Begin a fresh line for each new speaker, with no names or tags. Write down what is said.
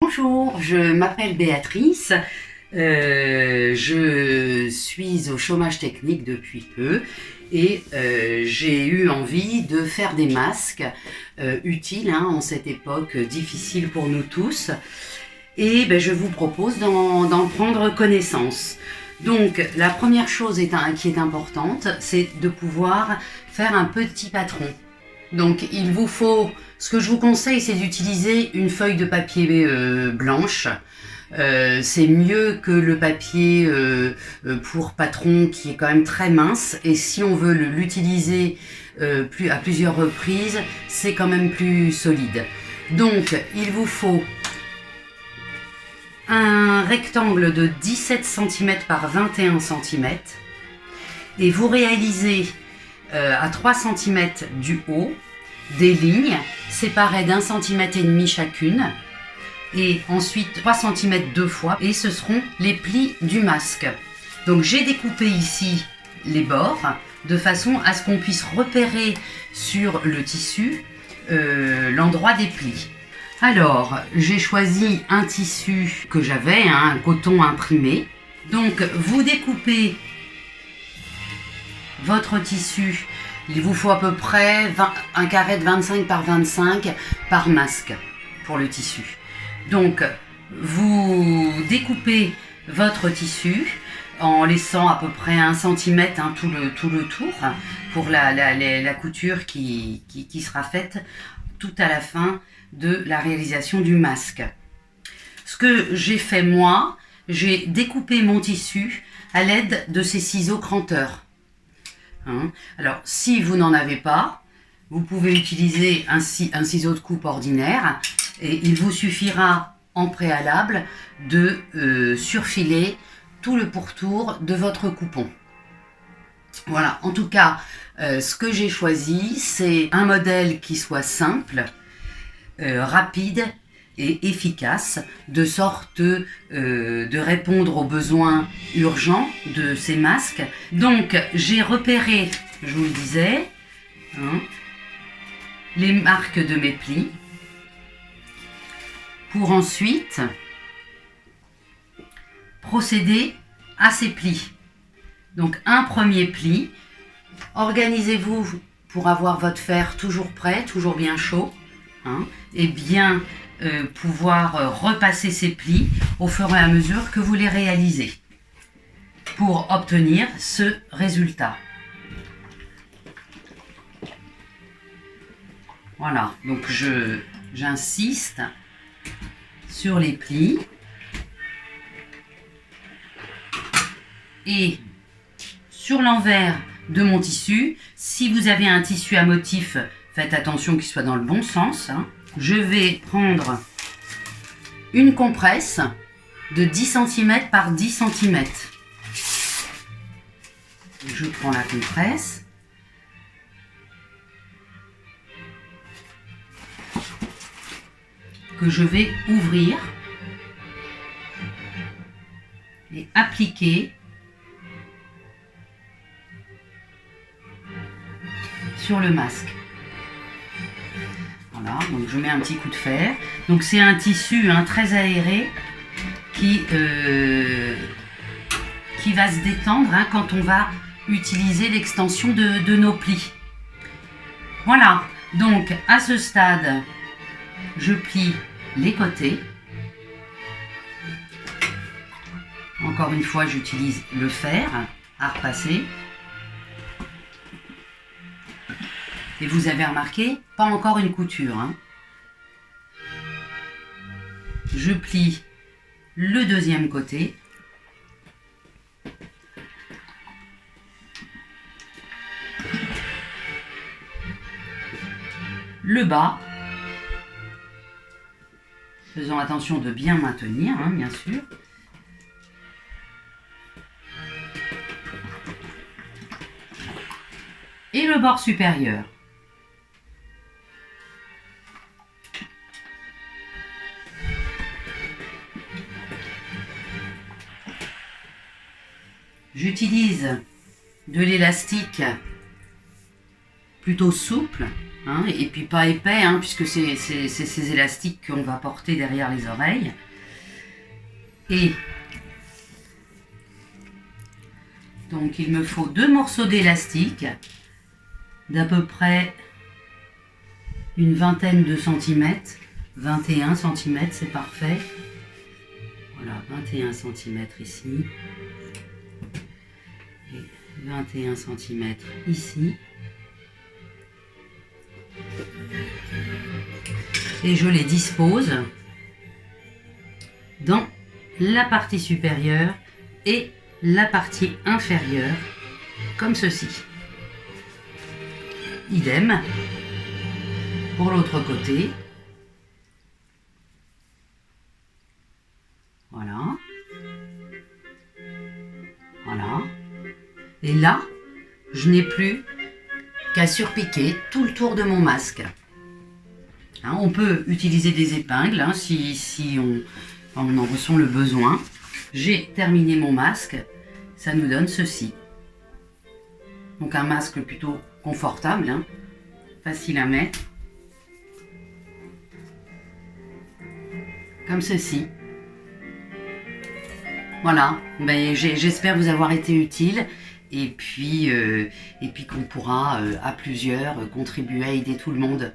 Bonjour, je m'appelle Béatrice, je suis au chômage technique depuis peu et j'ai eu envie de faire des masques utiles en cette époque difficile pour nous tous et je vous propose d'en prendre connaissance. Donc la première chose qui est importante, c'est de pouvoir faire un petit patron. Donc il vous faut, ce que je vous conseille, c'est d'utiliser une feuille de papier blanche. C'est mieux que le papier pour patron qui est quand même très mince. Et si on veut l'utiliser à plusieurs reprises, c'est quand même plus solide. Donc il vous faut un rectangle de 17 cm par 21 cm. Et vous réalisez à 3 cm du haut des lignes séparées d'1,5 cm chacune et ensuite 3 cm deux fois et ce seront les plis du masque. Donc j'ai découpé ici les bords de façon à ce qu'on puisse repérer sur le tissu l'endroit des plis. Alors j'ai choisi un tissu que j'avais, un coton imprimé. Donc vous découpez votre tissu, il vous faut à peu près un carré de 25 par 25 par masque pour le tissu. Donc vous découpez votre tissu en laissant à peu près 1 cm tout le tour pour la couture qui sera faite tout à la fin de la réalisation du masque. Ce que j'ai fait moi, j'ai découpé mon tissu à l'aide de ces ciseaux cranteurs. Alors, si vous n'en avez pas, vous pouvez utiliser un ciseau de coupe ordinaire et il vous suffira en préalable de surfiler tout le pourtour de votre coupon. Voilà, en tout cas, ce que j'ai choisi, c'est un modèle qui soit simple, rapide et efficace, de sorte de répondre aux besoins urgents de ces masques. Donc j'ai repéré, je vous le disais, les marques de mes plis pour ensuite procéder à ces plis. Donc un premier pli, organisez-vous pour avoir votre fer toujours prêt, toujours bien chaud, et bien pouvoir repasser ces plis au fur et à mesure que vous les réalisez pour obtenir ce résultat. Voilà, donc j'insiste sur les plis et sur l'envers de mon tissu. Si vous avez un tissu à motif, faites attention qu'il soit dans le bon sens. Je vais prendre une compresse de 10 cm par 10 cm. Je prends la compresse. Que je vais ouvrir et appliquer sur le masque. Voilà, donc je mets un petit coup de fer. Donc c'est un tissu très aéré qui va se détendre quand on va utiliser l'extension de nos plis. Voilà, donc à ce stade, je plie les côtés. Encore une fois, j'utilise le fer à repasser. Et vous avez remarqué, pas encore une couture. Je plie le deuxième côté. Le bas. Faisons attention de bien maintenir, bien sûr. Et le bord supérieur. J'utilise de l'élastique plutôt souple hein, et puis pas épais, hein, puisque c'est ces élastiques qu'on va porter derrière les oreilles. Et donc il me faut 2 morceaux d'élastique d'à peu près une vingtaine de centimètres, 21 cm, c'est parfait. Voilà, 21 cm ici, et 21 cm ici. Et je les dispose dans la partie supérieure et la partie inférieure, comme ceci. Idem pour l'autre côté. Voilà. Voilà. Et là, je n'ai plus qu'à surpiquer tout le tour de mon masque. Hein, on peut utiliser des épingles, hein, si on en ressent le besoin. J'ai terminé mon masque. Ça nous donne ceci. Donc un masque plutôt confortable, hein, facile à mettre. Comme ceci. Voilà, ben, j'espère vous avoir été utile et puis qu'on pourra à plusieurs contribuer à aider tout le monde.